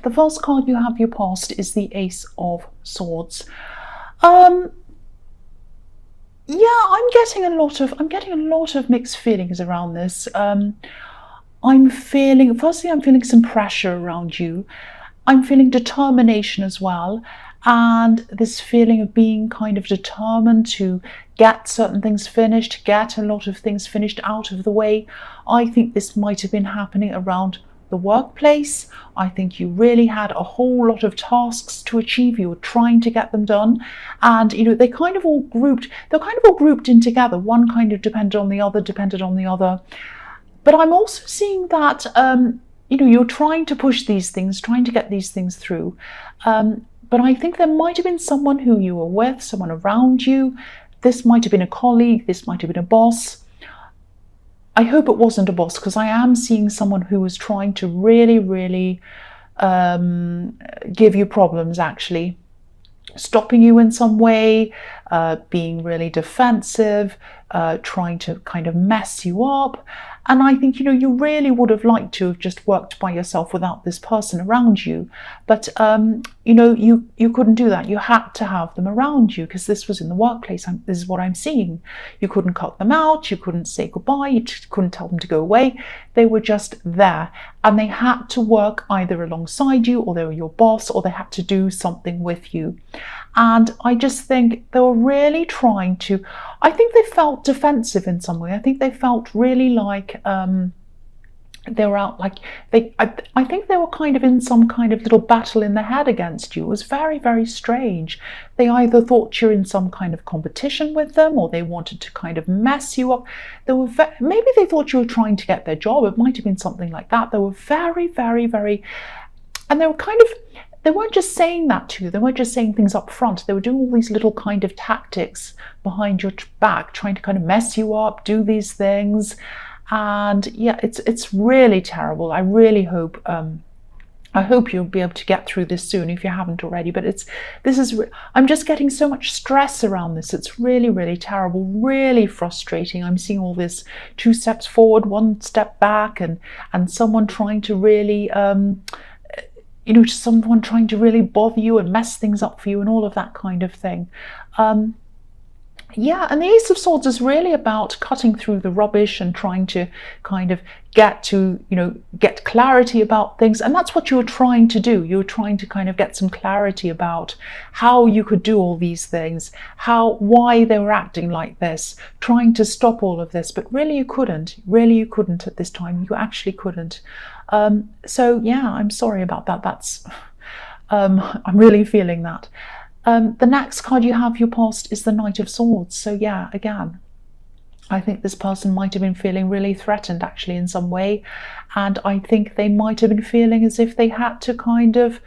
The first card you have your past is the Ace of Swords. Yeah, I'm getting a lot of mixed feelings around this. I'm feeling some pressure around you. I'm feeling determination as well, and this feeling of being kind of determined to get certain things finished, get a lot of things finished out of the way. I think this might have been happening around the workplace. I think you really had a whole lot of tasks to achieve. You were trying to get them done, and they're kind of all grouped in together. One kind of depended on the other. But I'm also seeing that you're trying to push these things, trying to get these things through. But I think there might have been someone who you were with, someone around you. This might have been a colleague, this might have been a boss. I hope it wasn't a boss, because I am seeing someone who was trying to really, really give you problems, actually. Stopping you in some way, being really defensive, trying to kind of mess you up. And I think, you really would have liked to have just worked by yourself without this person around you. But, you couldn't do that. You had to have them around you, because this was in the workplace. This is what I'm seeing. You couldn't cut them out. You couldn't say goodbye. You couldn't tell them to go away. They were just there. And they had to work either alongside you, or they were your boss, or they had to do something with you. And I just think they were really trying to, I think they felt defensive in some way. I think they felt really like they were out, like I think they were kind of in some kind of little battle in their head against you. It was very, very strange. They either thought you're in some kind of competition with them, or they wanted to kind of mess you up. Maybe they thought you were trying to get their job. It might have been something like that. They were very, very, very, and they weren't just saying that to you. They weren't just saying things up front. They were doing all these little kind of tactics behind your back, trying to kind of mess you up, do these things. And yeah, it's really terrible. I really hope you'll be able to get through this soon if you haven't already. But I'm just getting so much stress around this. It's really, really terrible, really frustrating. I'm seeing all this 2 steps forward, 1 step back, and someone trying to really someone trying to really bother you and mess things up for you and all of that kind of thing. Yeah, and the Ace of Swords is really about cutting through the rubbish and trying to kind of get clarity about things. And that's what you were trying to do. You were trying to kind of get some clarity about how you could do all these things, why they were acting like this, trying to stop all of this. But really you couldn't. Really you couldn't at this time. You actually couldn't. So yeah, I'm sorry about that. I'm really feeling that. The next card you have your past is the Knight of Swords. So yeah, again, I think this person might have been feeling really threatened actually in some way. And I think they might have been feeling as if they had to kind of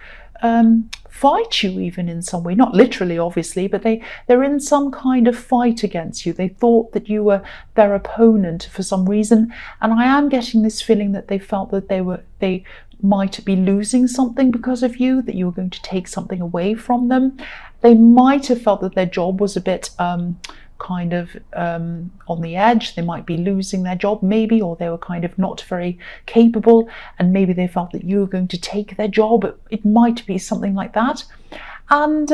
fight you even in some way. Not literally, obviously, but they're in some kind of fight against you. They thought that you were their opponent for some reason. And I am getting this feeling that they felt that they might be losing something because of you, that you were going to take something away from them. They might have felt that their job was a bit kind of on the edge. They might be losing their job maybe, or they were kind of not very capable, and maybe they felt that you were going to take their job. It might be something like that. And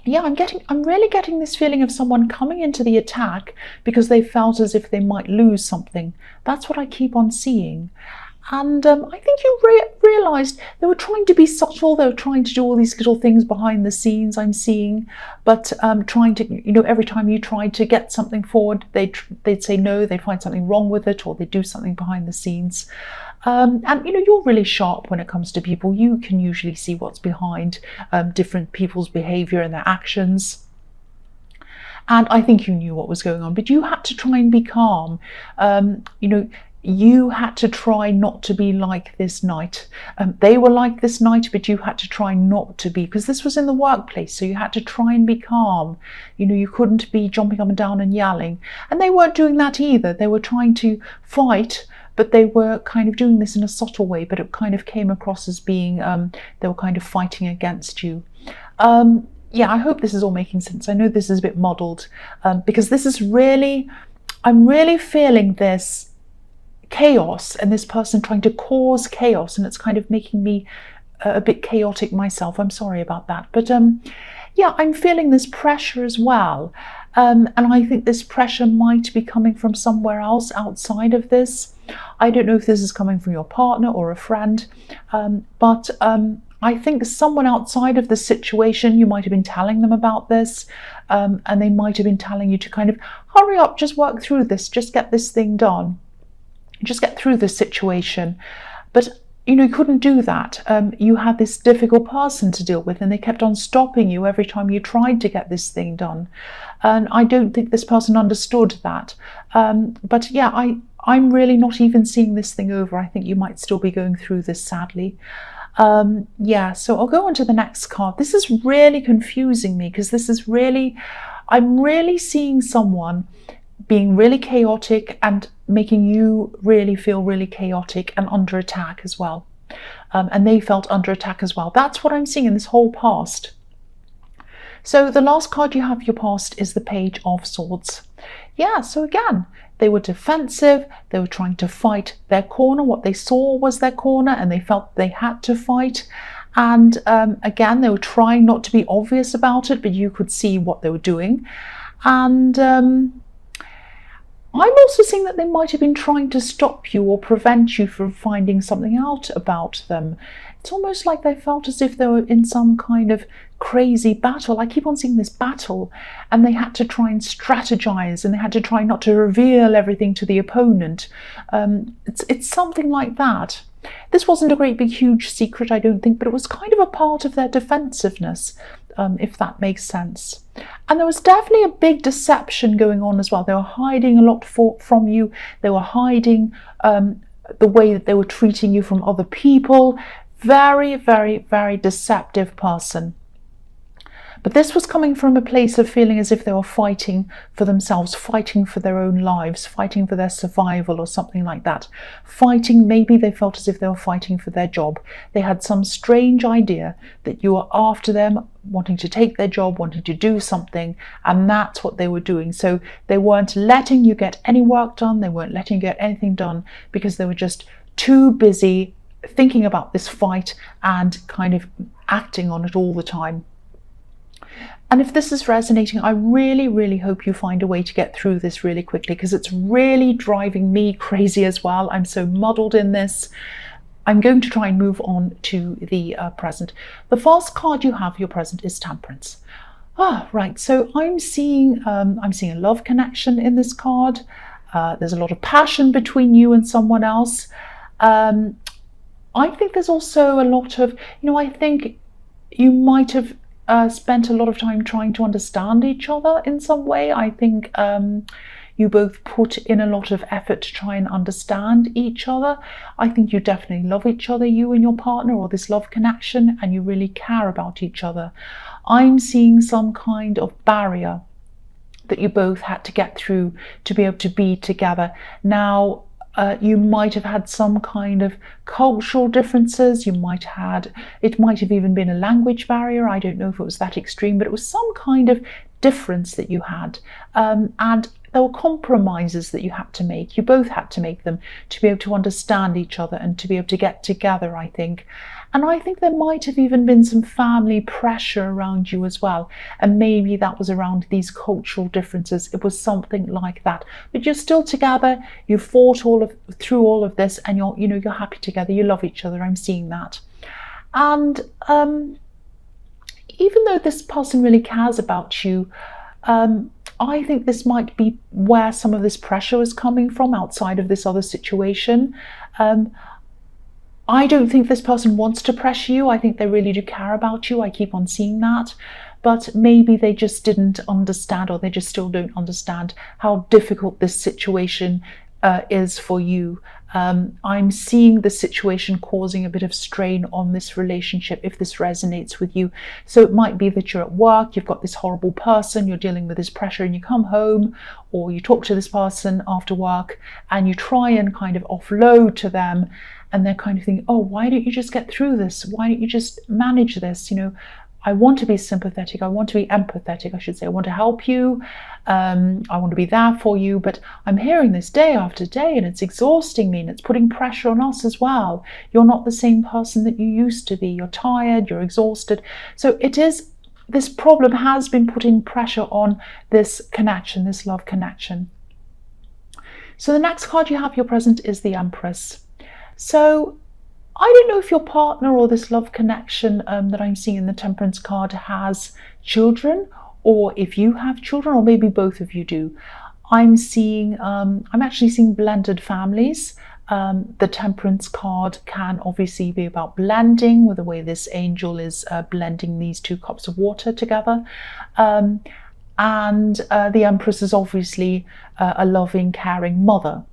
yeah, I'm really getting this feeling of someone coming into the attack because they felt as if they might lose something. That's what I keep on seeing. And I think you realised they were trying to be subtle. They were trying to do all these little things behind the scenes, I'm seeing. But trying to, every time you tried to get something forward, they'd say no, they'd find something wrong with it, or they'd do something behind the scenes. And, you're really sharp when it comes to people. You can usually see what's behind different people's behaviour and their actions. And I think you knew what was going on, but you had to try and be calm. You had to try not to be like this knight. They were like this knight, but you had to try not to be, because this was in the workplace, so you had to try and be calm. You couldn't be jumping up and down and yelling. And they weren't doing that either. They were trying to fight, but they were kind of doing this in a subtle way, but it kind of came across as being, they were kind of fighting against you. Yeah, I hope this is all making sense. I know this is a bit muddled, because this is really, I'm really feeling this chaos and this person trying to cause chaos, and it's kind of making me a bit chaotic myself. I'm sorry about that. But yeah, I'm feeling this pressure as well. And I think this pressure might be coming from somewhere else outside of this. I don't know if this is coming from your partner or a friend, but I think someone outside of the situation, you might have been telling them about this, and they might have been telling you to kind of hurry up, just work through this, just get this thing done, just get through this situation. But you couldn't do that. You had this difficult person to deal with, and they kept on stopping you every time you tried to get this thing done. And I don't think this person understood that. But yeah, I'm really not even seeing this thing over. I think you might still be going through this, sadly. Yeah, so I'll go on to the next card. This is really confusing me, because this is really, I'm really seeing someone being really chaotic and making you really feel really chaotic and under attack as well. And they felt under attack as well. That's what I'm seeing in this whole past. So the last card you have, your past, is the Page of Swords. Yeah, so again, they were defensive, they were trying to fight their corner. What they saw was their corner, and they felt they had to fight. And again, they were trying not to be obvious about it, but you could see what they were doing. And I'm also seeing that they might have been trying to stop you or prevent you from finding something out about them. It's almost like they felt as if they were in some kind of crazy battle. I keep on seeing this battle, and they had to try and strategize, and they had to try not to reveal everything to the opponent. It's something like that. This wasn't a great big huge secret, I don't think, but it was kind of a part of their defensive-ness, if that makes sense. And there was definitely a big deception going on as well. They were hiding a lot from you. They were hiding the way that they were treating you from other people. Very, very, very deceptive person. But this was coming from a place of feeling as if they were fighting for themselves, fighting for their own lives, fighting for their survival or something like that. Fighting, maybe they felt as if they were fighting for their job. They had some strange idea that you were after them, wanting to take their job, wanting to do something, and that's what they were doing. So they weren't letting you get any work done, they weren't letting you get anything done, because they were just too busy thinking about this fight and kind of acting on it all the time. And if this is resonating, I really, really hope you find a way to get through this really quickly, because it's really driving me crazy as well. I'm so muddled in this. I'm going to try and move on to the present. The first card you have, your present, is Temperance. Right. So I'm seeing a love connection in this card. There's a lot of passion between you and someone else. I think there's also a lot of, I think you might have spent a lot of time trying to understand each other in some way. I think you both put in a lot of effort to try and understand each other. I think you definitely love each other, you and your partner, or this love connection, and you really care about each other. I'm seeing some kind of barrier that you both had to get through to be able to be together. Now, you might have had some kind of cultural differences. It might have even been a language barrier. I don't know if it was that extreme, but it was some kind of difference that you had. And there were compromises that you had to make. You both had to make them to be able to understand each other and to be able to get together, I think. And I think there might have even been some family pressure around you as well. And maybe that was around these cultural differences. It was something like that. But you're still together. You fought through all of this, and you're happy together. You love each other. I'm seeing that. And even though this person really cares about you, I think this might be where some of this pressure is coming from outside of this other situation. I don't think this person wants to pressure you. I think they really do care about you. I keep on seeing that. But maybe they just didn't understand, or they just still don't understand how difficult this situation is for you. I'm seeing the situation causing a bit of strain on this relationship, if this resonates with you. So it might be that you're at work, you've got this horrible person, you're dealing with this pressure, and you come home, or you talk to this person after work, and you try and kind of offload to them, and they're kind of thinking, oh, why don't you just get through this? Why don't you just manage this? I want to be sympathetic. I want to be empathetic, I should say. I want to help you. I want to be there for you. But I'm hearing this day after day, and it's exhausting me, and it's putting pressure on us as well. You're not the same person that you used to be. You're tired, you're exhausted. So it is, this problem has been putting pressure on this connection, this love connection. So the next card you have your present is the Empress. So I don't know if your partner or this love connection that I'm seeing in the Temperance card has children, or if you have children, or maybe both of you do. I'm actually seeing blended families. The Temperance card can obviously be about blending, with the way this angel is blending these 2 cups of water together. And the Empress is obviously a loving, caring mother.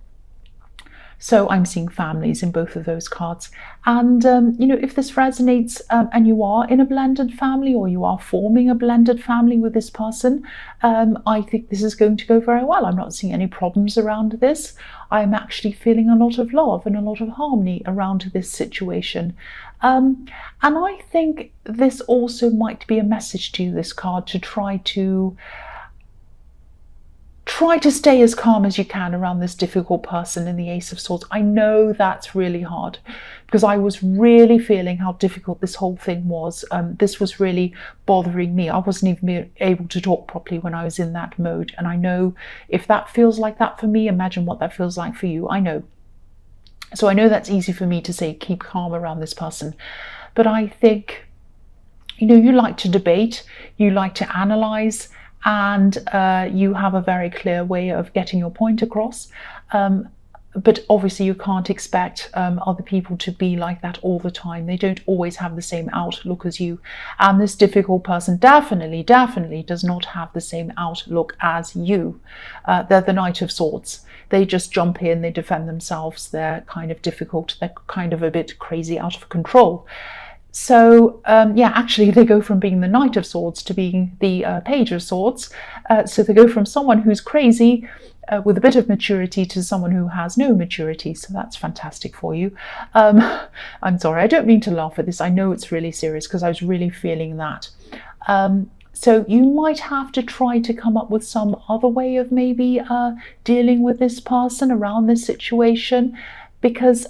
So I'm seeing families in both of those cards. And, you know, if this resonates and you are in a blended family, or you are forming a blended family with this person, I think this is going to go very well. I'm not seeing any problems around this. I'm actually feeling a lot of love and a lot of harmony around this situation. And I think this also might be a message to you, this card, to try to stay as calm as you can around this difficult person in the Ace of Swords. I know that's really hard, because I was really feeling how difficult this whole thing was. This was really bothering me. I wasn't even able to talk properly when I was in that mode. And I know if that feels like that for me, imagine what that feels like for you. I know. So I know that's easy for me to say, keep calm around this person. But I think, you know, you like to debate, you like to analyze, and you have a very clear way of getting your point across. But obviously you can't expect other people to be like that all the time. They don't always have the same outlook as you. And this difficult person definitely does not have the same outlook as you. They're the Knight of Swords. They just jump in, they defend themselves. They're kind of difficult. They're kind of a bit crazy, out of control. So yeah, actually they go from being the Knight of Swords to being the Page of Swords. So they go from someone who's crazy with a bit of maturity to someone who has no maturity. So that's fantastic for you. I'm sorry, I don't mean to laugh at this. I know it's really serious, because I was really feeling that. So you might have to try to come up with some other way of maybe dealing with this person around this situation, because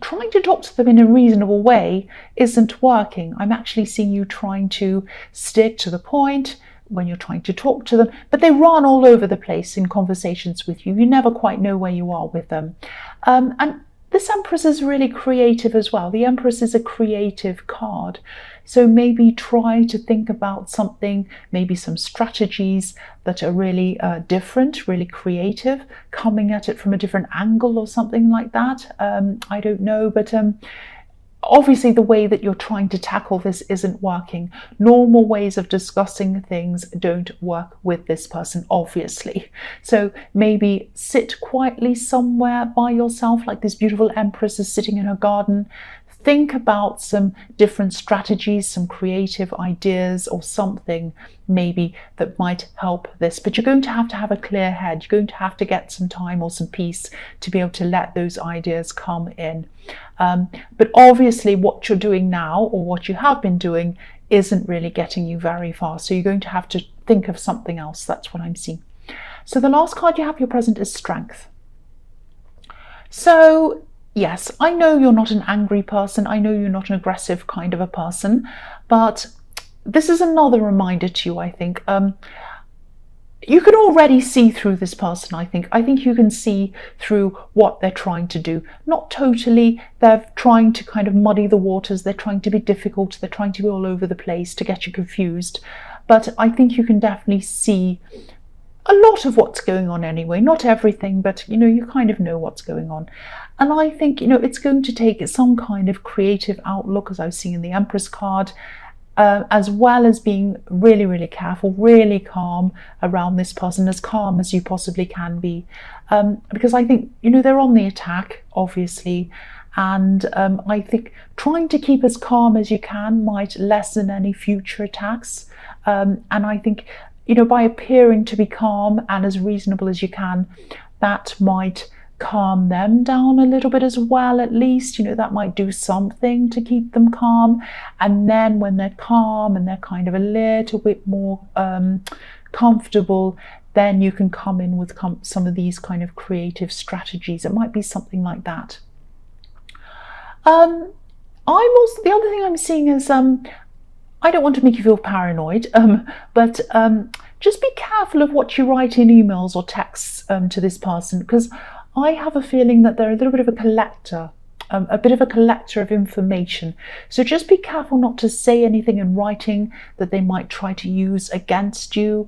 trying to talk to them in a reasonable way isn't working. I'm actually seeing you trying to stick to the point when you're trying to talk to them, but they run all over the place in conversations with you. You never quite know where you are with them. And this Empress is really creative as well. The Empress is a creative card. So maybe try to think about something, maybe some strategies that are really different, really creative, coming at it from a different angle or something like that. I don't know, but obviously the way that you're trying to tackle this isn't working. Normal ways of discussing things don't work with this person, obviously. So maybe sit quietly somewhere by yourself, like this beautiful Empress is sitting in her garden. Think about some different strategies, some creative ideas or something maybe that might help this. But you're going to have a clear head. You're going to have to get some time or some peace to be able to let those ideas come in. But obviously what you're doing now, or what you have been doing, isn't really getting you very far. So you're going to have to think of something else. That's what I'm seeing. So the last card you have your present is Strength. So yes, I know you're not an angry person. I know you're not an aggressive kind of a person, but this is another reminder to you, I think. You can already see through this person, I think. I think you can see through what they're trying to do. Not totally. They're trying to kind of muddy the waters. They're trying to be difficult. They're trying to be all over the place to get you confused. But I think you can definitely see a lot of what's going on anyway. Not everything, but you know, you kind of know what's going on. And I think, you know, it's going to take some kind of creative outlook, as I was seeing in the Empress card, as well as being really, really careful, really calm around this person, as calm as you possibly can be. Because I think, you know, they're on the attack, obviously. And I think trying to keep as calm as you can might lessen any future attacks. And I think, you know, by appearing to be calm and as reasonable as you can, that might calm them down a little bit as well, at least. You know, that might do something to keep them calm. And then when they're calm and they're kind of a little bit more comfortable, then you can come in with some of these kind of creative strategies. It might be something like that. I'm also, the other thing I'm seeing is, I don't want to make you feel paranoid, but just be careful of what you write in emails or texts to this person, because I have a feeling that they're a little bit of a collector, of information. So just be careful not to say anything in writing that they might try to use against you.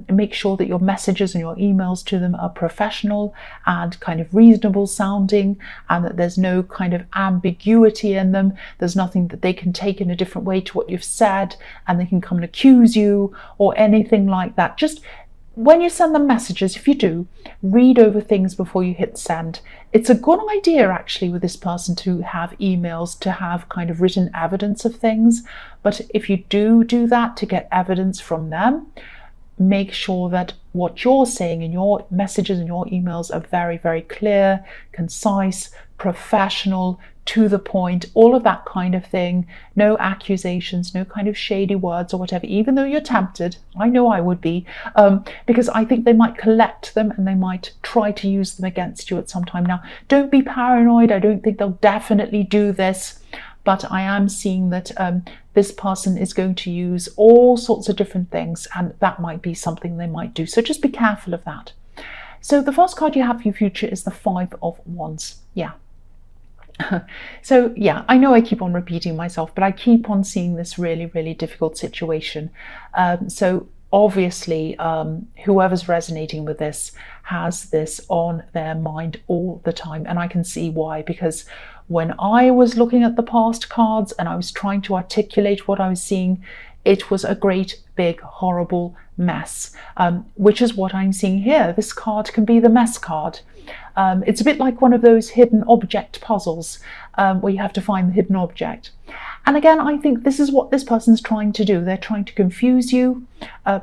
Make sure that your messages and your emails to them are professional and kind of reasonable sounding, and that there's no kind of ambiguity in them. There's nothing that they can take in a different way to what you've said, and they can come and accuse you or anything like that. Just when you send them messages, if you do, read over things before you hit send. It's a good idea actually with this person to have emails, to have kind of written evidence of things. But if you do that to get evidence from them, make sure that what you're saying in your messages and your emails are very, very clear, concise, professional, to the point, all of that kind of thing. No accusations, no kind of shady words or whatever, even though you're tempted. I know I would be, because I think they might collect them and they might try to use them against you at some time. Now, don't be paranoid. I don't think they'll definitely do this, but I am seeing that this person is going to use all sorts of different things, and that might be something they might do. So just be careful of that. So the first card you have for your future is the Five of Wands. Yeah. So yeah, I know I keep on repeating myself, but I keep on seeing this really, really difficult situation. So obviously, whoever's resonating with this has this on their mind all the time. And I can see why, because when I was looking at the past cards and I was trying to articulate what I was seeing, it was a great, big, horrible mess, which is what I'm seeing here. This card can be the mess card. It's a bit like one of those hidden object puzzles where you have to find the hidden object. And again, I think this is what this person's trying to do. They're trying to confuse you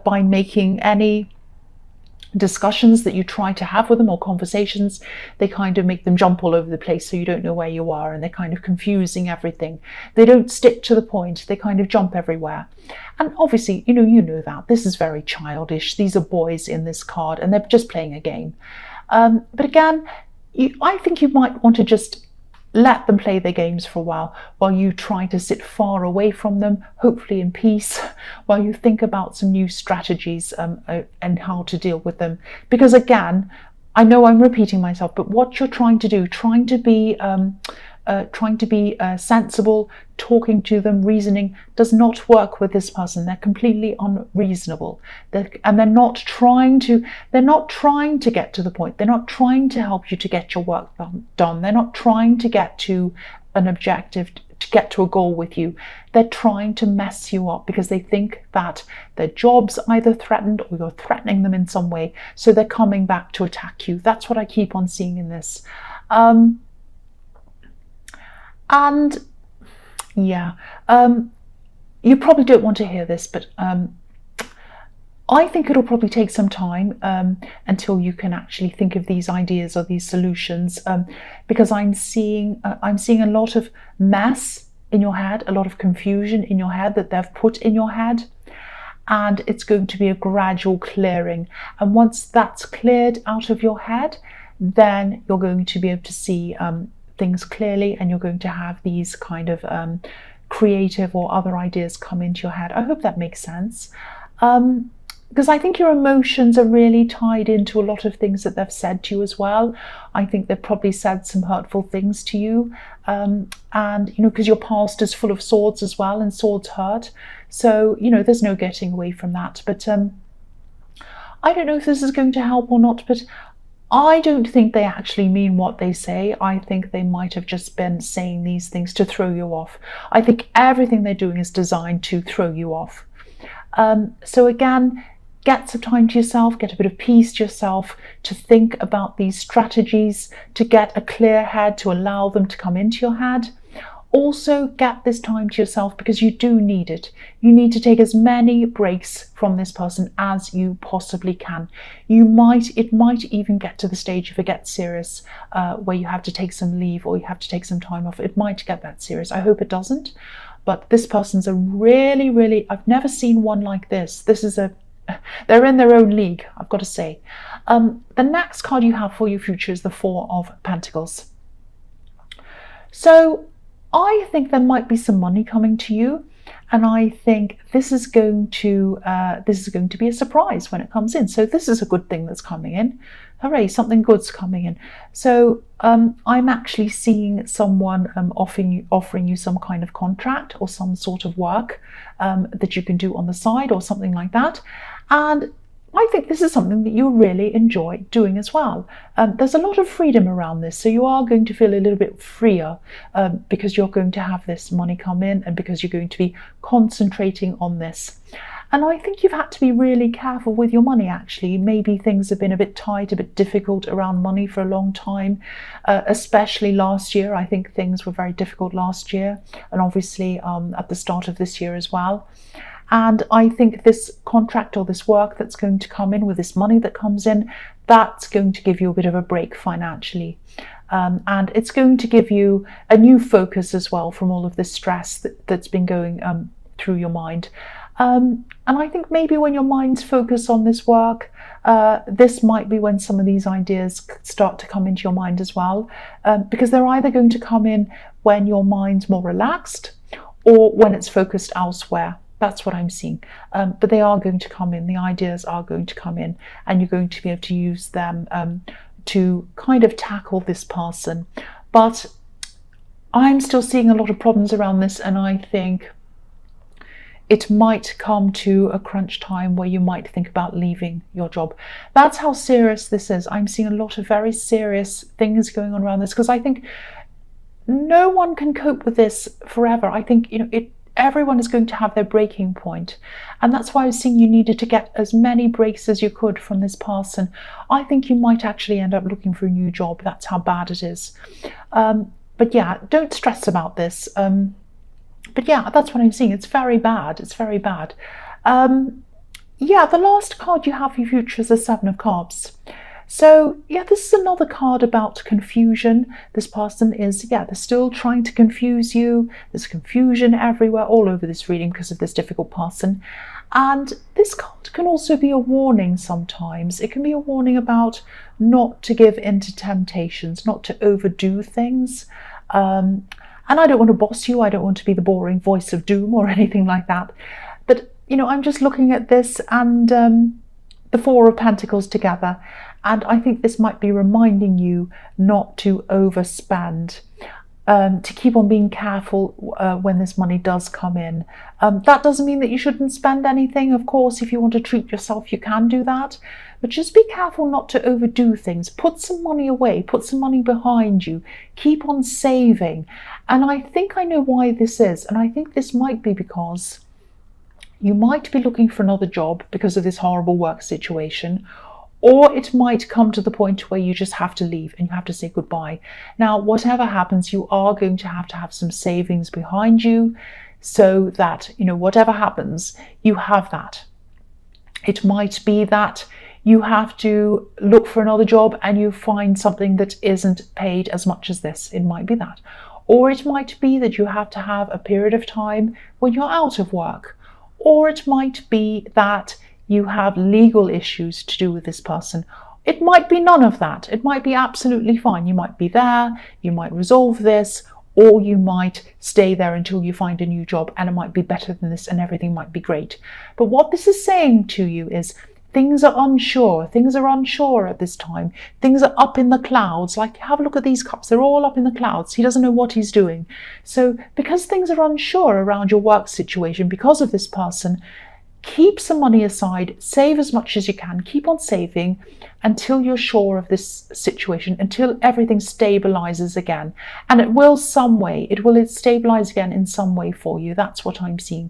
by making any discussions that you try to have with them or conversations. They kind of make them jump all over the place so you don't know where you are, and they're kind of confusing everything. They don't stick to the point. They kind of jump everywhere. And obviously, you know that. This is very childish. These are boys in this card and they're just playing a game. But again, I think you might want to just let them play their games for a while you try to sit far away from them, hopefully in peace, while you think about some new strategies and how to deal with them. Because again, I know I'm repeating myself, but what you're trying to do, trying to be sensible, talking to them, reasoning, does not work with this person. They're completely unreasonable, and they're not trying to get to the point. They're not trying to help you to get your work done. They're not trying to get to an objective, to get to a goal with you. They're trying to mess you up because they think that their job's either threatened or you're threatening them in some way, so they're coming back to attack you. That's what I keep on seeing in this. And yeah, you probably don't want to hear this, but I think it'll probably take some time until you can actually think of these ideas or these solutions, because I'm seeing a lot of mess in your head, a lot of confusion in your head that they've put in your head, and it's going to be a gradual clearing. And once that's cleared out of your head, then you're going to be able to see things clearly, and you're going to have these kind of creative or other ideas come into your head. I hope that makes sense, because I think your emotions are really tied into a lot of things that they've said to you as well. I think they've probably said some hurtful things to you, and because your past is full of swords as well, and swords hurt, so there's no getting away from that. But I don't know if this is going to help or not, but I don't think they actually mean what they say. I think they might have just been saying these things to throw you off. I think everything they're doing is designed to throw you off. So again, get some time to yourself, get a bit of peace to yourself, to think about these strategies, to get a clear head, to allow them to come into your head. Also, get this time to yourself because you do need it. You need to take as many breaks from this person as you possibly can. It might even get to the stage, if it gets serious, where you have to take some leave or you have to take some time off. It might get that serious. I hope it doesn't. But this person's a really, really, I've never seen one like this. They're in their own league, I've got to say. The next card you have for your future is the Four of Pentacles. So I think there might be some money coming to you, and I think this is going to be a surprise when it comes in. So this is a good thing that's coming in. Hooray, something good's coming in. So I'm actually seeing someone offering you some kind of contract or some sort of work that you can do on the side or something like that. And I think this is something that you really enjoy doing as well. There's a lot of freedom around this, so you are going to feel a little bit freer because you're going to have this money come in and because you're going to be concentrating on this. And I think you've had to be really careful with your money, actually. Maybe things have been a bit tight, a bit difficult around money for a long time, especially last year. I think things were very difficult last year, and obviously at the start of this year as well. And I think this contract or this work that's going to come in with this money that comes in, that's going to give you a bit of a break financially. And it's going to give you a new focus as well from all of this stress that's been going through your mind. And I think maybe when your mind's focused on this work, this might be when some of these ideas start to come into your mind as well, because they're either going to come in when your mind's more relaxed or when it's focused elsewhere. That's what I'm seeing. But they are going to come in. The ideas are going to come in, and you're going to be able to use them to kind of tackle this person. But I'm still seeing a lot of problems around this, and I think it might come to a crunch time where you might think about leaving your job. That's how serious this is. I'm seeing a lot of very serious things going on around this, because I think no one can cope with this forever. I think, everyone is going to have their breaking point. And that's why I was saying you needed to get as many breaks as you could from this person. I think you might actually end up looking for a new job. That's how bad it is. But yeah, don't stress about this. But yeah, that's what I'm seeing. It's very bad. It's very bad. Yeah, the last card you have for your future is the Seven of Cups. So yeah, this is another card about confusion. This person is, they're still trying to confuse you. There's confusion everywhere, all over this reading because of this difficult person. And this card can also be a warning sometimes. It can be a warning about not to give in to temptations, not to overdo things. And I don't want to boss you. I don't want to be the boring voice of doom or anything like that. But, I'm just looking at this and the Four of Pentacles together. And I think this might be reminding you not to overspend, to keep on being careful when this money does come in. That doesn't mean that you shouldn't spend anything. Of course, if you want to treat yourself, you can do that. But just be careful not to overdo things. Put some money away, put some money behind you, keep on saving. And I think I know why this is. And I think this might be because you might be looking for another job because of this horrible work situation. Or it might come to the point where you just have to leave and you have to say goodbye. Now, whatever happens, you are going to have some savings behind you so that, whatever happens, you have that. It might be that you have to look for another job and you find something that isn't paid as much as this. It might be that. Or it might be that you have to have a period of time when you're out of work. Or it might be that you have legal issues to do with this person. It might be none of that. It might be absolutely fine. You might be there, you might resolve this, or you might stay there until you find a new job and it might be better than this and everything might be great. But what this is saying to you is things are unsure. Things are unsure at this time. Things are up in the clouds. Like, have a look at these cups. They're all up in the clouds. He doesn't know what he's doing. So because things are unsure around your work situation because of this person, keep some money aside, save as much as you can, keep on saving until you're sure of this situation, until everything stabilizes again. And it will stabilize again in some way for you. That's what I'm seeing.